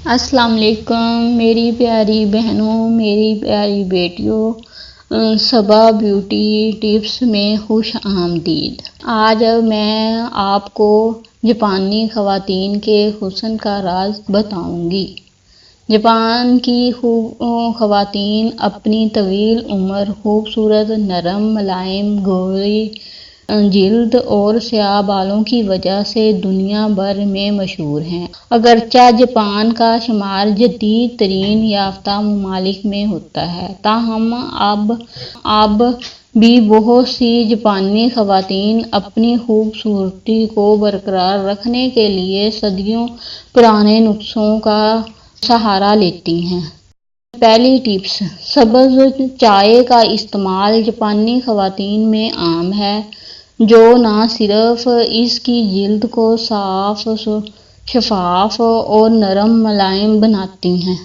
السلام علیکم میری پیاری بہنوں، میری پیاری بیٹیوں، صبا بیوٹی ٹپس میں خوش آمدید۔ آج میں آپ کو جاپانی خواتین کے حسن کا راز بتاؤں گی۔ جاپان کی خواتین اپنی طویل عمر، خوبصورت، نرم، ملائم، گوری جلد اور سیاہ بالوں کی وجہ سے دنیا بھر میں مشہور ہیں۔ اگرچہ جاپان کا شمار جدید ترین یافتہ ممالک میں ہوتا ہے، تاہم اب بھی بہت سی جاپانی خواتین اپنی خوبصورتی کو برقرار رکھنے کے لیے صدیوں پرانے نسخوں کا سہارا لیتی ہیں۔ پہلی ٹپس، سبز چائے کا استعمال جاپانی خواتین میں عام ہے، جو نہ صرف اس کی جلد کو صاف، شفاف اور نرم ملائم بناتی ہیں،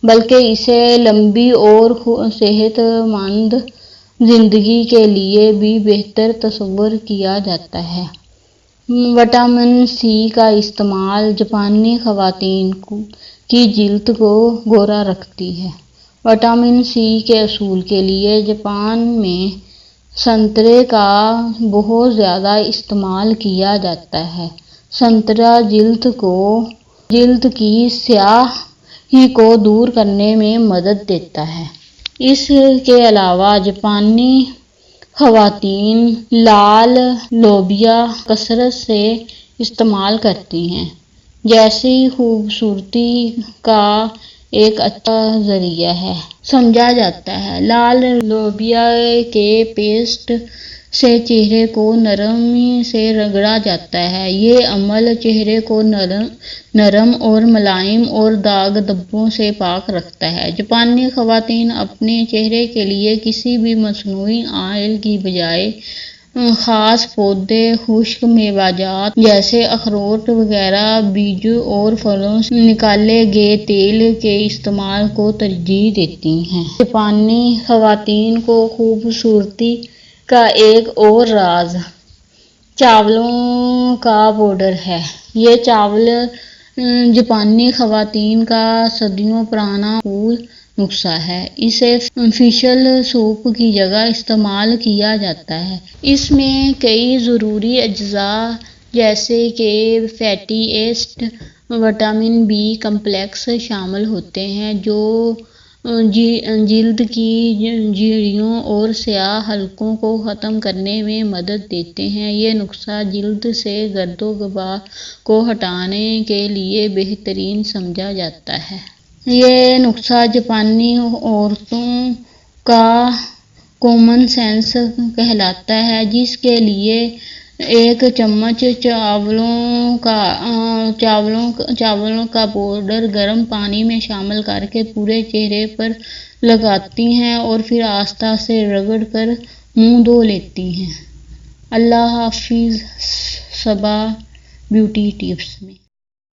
بلکہ اسے لمبی اور صحت مند زندگی کے لیے بھی بہتر تصور کیا جاتا ہے۔ وٹامن سی کا استعمال جاپانی خواتین کی جلد کو گورا رکھتی ہے۔ وٹامن سی کے حصول کے لیے جاپان میں سنترے کا بہت زیادہ استعمال کیا جاتا ہے۔ سنترا جلد کی سیاہی کو دور کرنے میں مدد دیتا ہے۔ اس کے علاوہ جاپانی خواتین لال لوبیا کثرت سے استعمال کرتی ہیں، جسے خوبصورتی کا ایک اچھا ذریعہ سمجھا جاتا ہے۔ لال لوبیا کے پیسٹ سے چہرے کو نرمی سے رگڑا جاتا ہے۔ یہ عمل چہرے کو نرم اور ملائم اور داغ دھبوں سے پاک رکھتا ہے۔ جاپانی خواتین اپنے چہرے کے لیے کسی بھی مصنوعی آئل کی بجائے خاص پودے، خشک میوہ جات جیسے اخروٹ وغیرہ، بیجوں اور پھلوں سے نکالے گئے تیل کے استعمال کو ترجیح دیتی ہیں۔ جاپانی خواتین کو خوبصورتی کا ایک اور راز چاولوں کا پاؤڈر ہے۔ یہ چاول جاپانی خواتین کا صدیوں پرانا مقبول نسخہ ہے۔ اسے فشل سوپ کی جگہ استعمال کیا جاتا ہے۔ اس میں کئی ضروری اجزاء جیسے کہ fatty acid, vitamin B complex شامل ہوتے ہیں، جو جلد کی جھریوں اور سیاہ حلقوں کو ختم کرنے میں مدد دیتے ہیں۔ یہ نسخہ جلد سے گرد و غبار کو ہٹانے کے لیے بہترین سمجھا جاتا ہے۔ یہ نسخہ جاپانی عورتوں کا کامن سینس کہلاتا ہے، جس کے لیے ایک چمچ چاولوں کا پاؤڈر گرم پانی میں شامل کرکے پورے چہرے پر لگاتی ہیں اور پھر آہستہ سے رگڑ کر منہ دھو لیتی ہیں۔ اللہ حافظ۔ صبا بیوٹی ٹپس میں